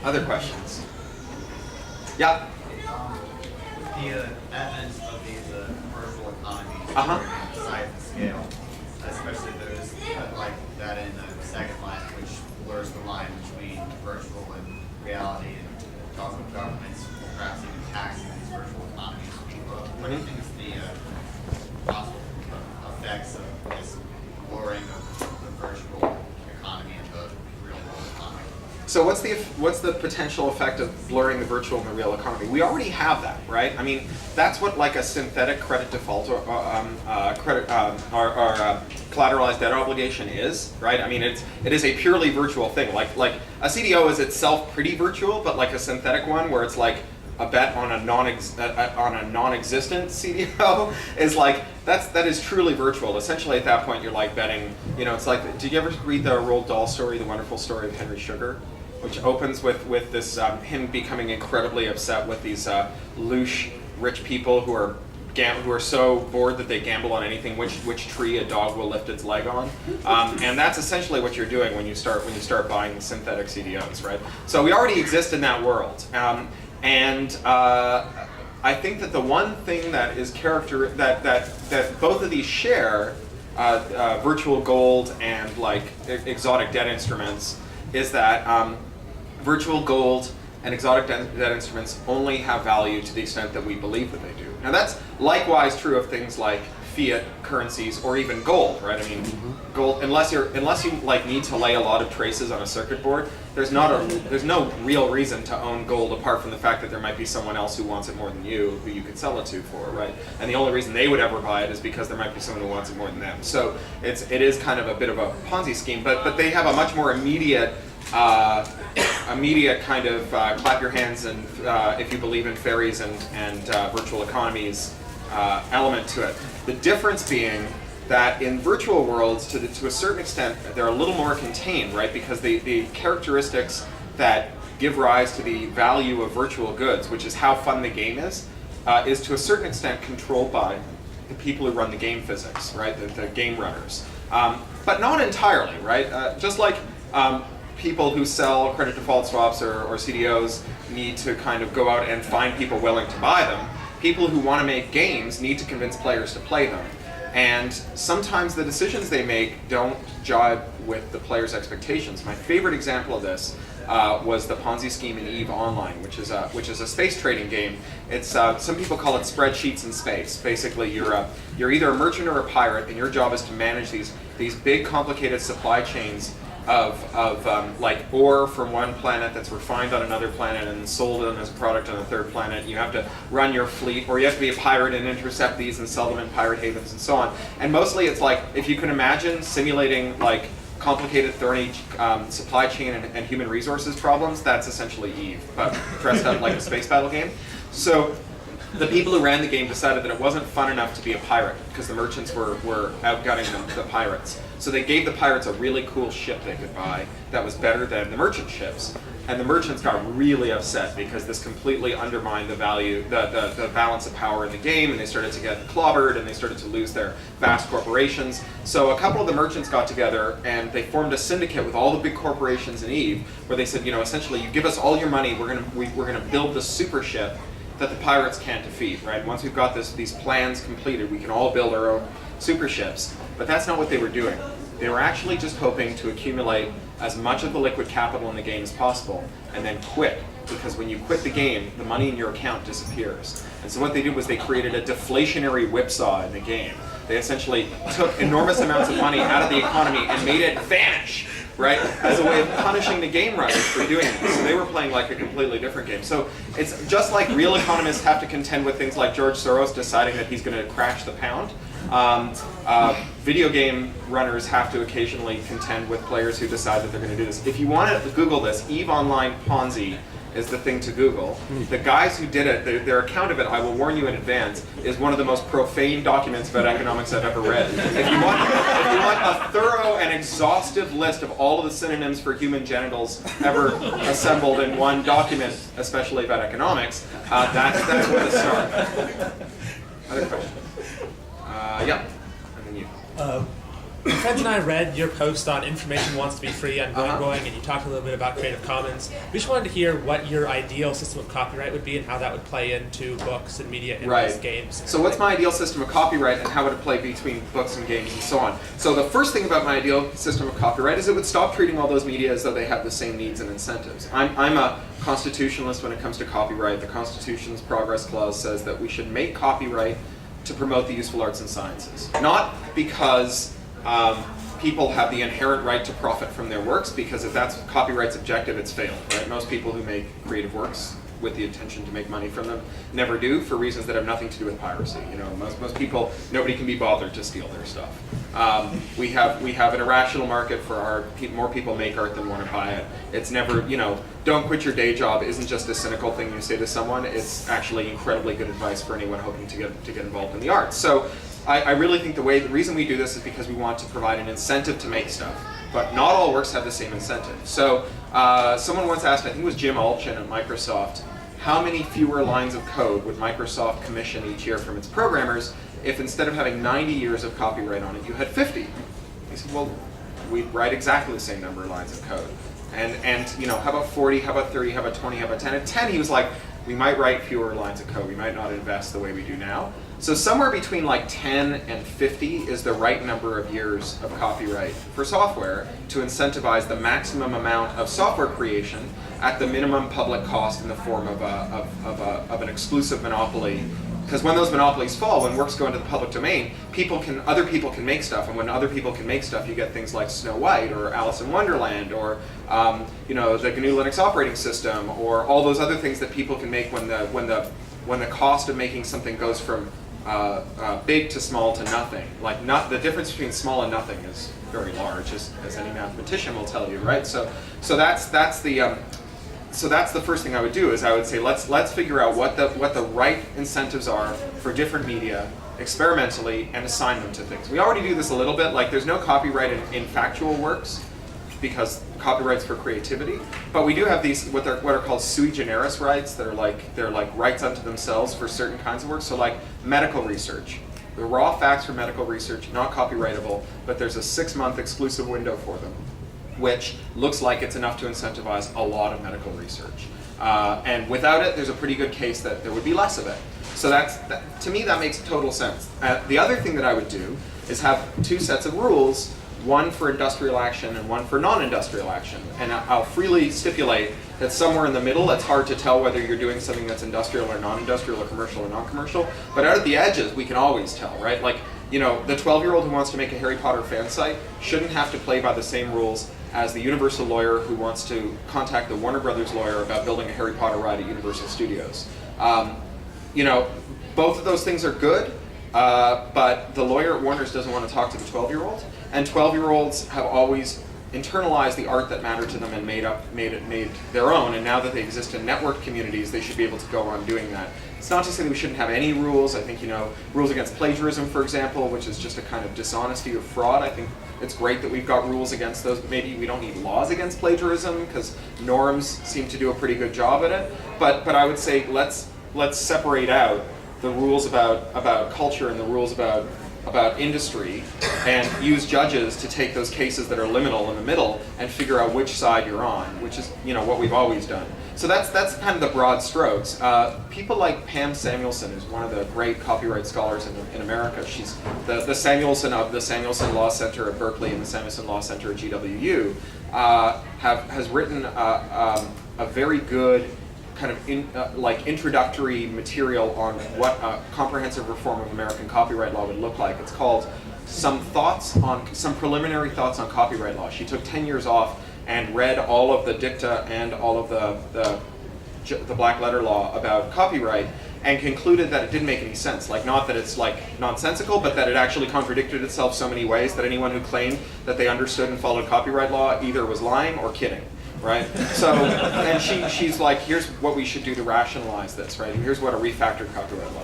Other questions? Yeah? The advent of these virtual economies Uh-huh. size and scale, especially those like that in Second Life, which blurs the line between virtual and reality, and talks with governments perhaps even taxing these virtual economies. What do you think is the possible effects of this blurring of the virtual economy and the real world economy? So what's the potential effect of blurring the virtual and the real economy? We already have that, right? I mean, that's what like a synthetic credit default or collateralized debt obligation is, right? I mean, it is a purely virtual thing. Like a CDO is itself pretty virtual, but like a synthetic one where it's like a bet on a non-existent CDO is like that is truly virtual. Essentially, at that point, you're like betting. You know, it's like. Did you ever read the Roald Dahl story, The Wonderful Story of Henry Sugar, which opens with this him becoming incredibly upset with these louche rich people who are so bored that they gamble on anything, which tree a dog will lift its leg on, and that's essentially what you're doing when you start buying synthetic CDOs, right? So we already exist in that world. And I think that the one thing that is that both of these share, virtual gold and like exotic debt instruments, is that virtual gold and exotic debt instruments only have value to the extent that we believe that they do. Now that's likewise true of things like fiat currencies or even gold, right? I mean, gold, unless you like need to lay a lot of traces on a circuit board, there's no real reason to own gold apart from the fact that there might be someone else who wants it more than you, who you could sell it to for, right? And the only reason they would ever buy it is because there might be someone who wants it more than them. So it is kind of a bit of a Ponzi scheme, but they have a much more immediate kind of clap your hands and if you believe in fairies and virtual economies element to it. The difference being that in virtual worlds, to a certain extent, they're a little more contained, right? Because the characteristics that give rise to the value of virtual goods, which is how fun the game is to a certain extent controlled by the people who run the game physics, right? The game runners. But not entirely, right? Just like people who sell credit default swaps or CDOs need to kind of go out and find people willing to buy them, people who want to make games need to convince players to play them. And sometimes the decisions they make don't jibe with the players' expectations. My favorite example of this was the Ponzi scheme in EVE Online, which is a space trading game. It's some people call it spreadsheets in space. Basically, you're either a merchant or a pirate, and your job is to manage these big, complicated supply chains of like ore from one planet that's refined on another planet and sold as a product on a third planet. You have to run your fleet, or you have to be a pirate and intercept these and sell them in pirate havens and so on. And mostly it's like, if you can imagine simulating like complicated thorny supply chain and human resources problems, that's essentially EVE, but dressed up like a space battle game. So the people who ran the game decided that it wasn't fun enough to be a pirate because the merchants were outgunning the pirates. So they gave the pirates a really cool ship they could buy that was better than the merchant ships. And the merchants got really upset because this completely undermined the value, the balance of power in the game, and they started to get clobbered and they started to lose their vast corporations. So a couple of the merchants got together and they formed a syndicate with all the big corporations in EVE where they said, you know, essentially, you give us all your money, we're gonna build the super ship that the pirates can't defeat, right? Once we've got these plans completed, we can all build our own super ships. But that's not what they were doing. They were actually just hoping to accumulate as much of the liquid capital in the game as possible and then quit. Because when you quit the game, the money in your account disappears. And so what they did was they created a deflationary whipsaw in the game. They essentially took enormous amounts of money out of the economy and made it vanish, right? As a way of punishing the game runners for doing this. So they were playing like a completely different game. So it's just like real economists have to contend with things like George Soros deciding that he's going to crash the pound. Video game runners have to occasionally contend with players who decide that they're going to do this. If you want to Google this, EVE Online Ponzi is the thing to Google. The guys who did it, their account of it, I will warn you in advance, is one of the most profane documents about economics I've ever read. If you want a thorough and exhaustive list of all of the synonyms for human genitals ever assembled in one document, especially about economics, that's where to start. Other questions? Yeah, and then you. friends and I read your post on Information Wants to be Free on Going, and you talked a little bit about Creative Commons. We just wanted to hear what your ideal system of copyright would be and how that would play into books and media and games. So what's my ideal system of copyright and how would it play between books and games and so on? So the first thing about my ideal system of copyright is it would stop treating all those media as though they have the same needs and incentives. I'm a constitutionalist when it comes to copyright. The Constitution's Progress Clause says that we should make copyright to promote the useful arts and sciences. Not because people have the inherent right to profit from their works, because if that's copyright's objective, it's failed, right? Most people who make creative works with the intention to make money from them never do, for reasons that have nothing to do with piracy. You know, most people, nobody can be bothered to steal their stuff. We have an irrational market for art. More people make art than want to buy it. It's never, you know, don't quit your day job isn't just a cynical thing you say to someone. It's actually incredibly good advice for anyone hoping to get involved in the arts. So I really think the reason we do this is because we want to provide an incentive to make stuff. But not all works have the same incentive. So someone once asked, I think it was Jim Alchin at Microsoft, how many fewer lines of code would Microsoft commission each year from its programmers if instead of having 90 years of copyright on it, you had 50? He said, well, we'd write exactly the same number of lines of code. And you know, how about 40, how about 30, how about 20, how about 10? At 10, he was like, we might write fewer lines of code. We might not invest the way we do now. So somewhere between like 10 and 50 is the right number of years of copyright for software to incentivize the maximum amount of software creation at the minimum public cost in the form of an exclusive monopoly. Because when those monopolies fall, when works go into the public domain, other people can make stuff, and when other people can make stuff, you get things like Snow White or Alice in Wonderland or you know, the GNU Linux operating system, or all those other things that people can make when the cost of making something goes from big to small to nothing. Like the difference between small and nothing is very large, as any mathematician will tell you, right? So that's the first thing I would do, is I would say let's figure out what the right incentives are for different media experimentally and assign them to things. We already do this a little bit. Like there's no copyright in factual works because copyright's for creativity, but we do have these what are called sui generis rights that are like rights unto themselves for certain kinds of work. So like medical research. The raw facts for medical research, not copyrightable, but there's a 6-month exclusive window for them, which looks like it's enough to incentivize a lot of medical research. And without it, there's a pretty good case that there would be less of it. So to me, that makes total sense. The other thing that I would do is have 2 sets of rules, one for industrial action and one for non-industrial action. And I'll freely stipulate that somewhere in the middle, it's hard to tell whether you're doing something that's industrial or non-industrial or commercial or non-commercial. But out at the edges, we can always tell, right? Like, you know, the 12-year-old who wants to make a Harry Potter fan site shouldn't have to play by the same rules as the Universal lawyer who wants to contact the Warner Brothers lawyer about building a Harry Potter ride at Universal Studios. You know, both of those things are good, but the lawyer at Warner's doesn't want to talk to the 12-year-old, and 12-year-olds have always internalized the art that mattered to them and made it their own, and now that they exist in network communities, they should be able to go on doing that. It's not to say that we shouldn't have any rules. I think, you know, rules against plagiarism, for example, which is just a kind of dishonesty or fraud. I think it's great that we've got rules against those. Maybe we don't need laws against plagiarism because norms seem to do a pretty good job at it. But I would say let's separate out the rules about culture and the rules about industry, and use judges to take those cases that are liminal in the middle and figure out which side you're on, which is, you know, what we've always done. So that's kind of the broad strokes. People like Pam Samuelson, who's one of the great copyright scholars in America. She's the Samuelson of the Samuelson Law Center at Berkeley and the Samuelson Law Center at GWU, has written a very good kind of like introductory material on what a comprehensive reform of American copyright law would look like. It's called Some Preliminary Thoughts on Copyright Law. She took 10 years off and read all of the dicta and all of the black letter law about copyright, and concluded that it didn't make any sense. Like, not that it's like nonsensical, but that it actually contradicted itself so many ways that anyone who claimed that they understood and followed copyright law either was lying or kidding. Right? So, and she's like, here's what we should do to rationalize this, right? And here's what a refactored copyright law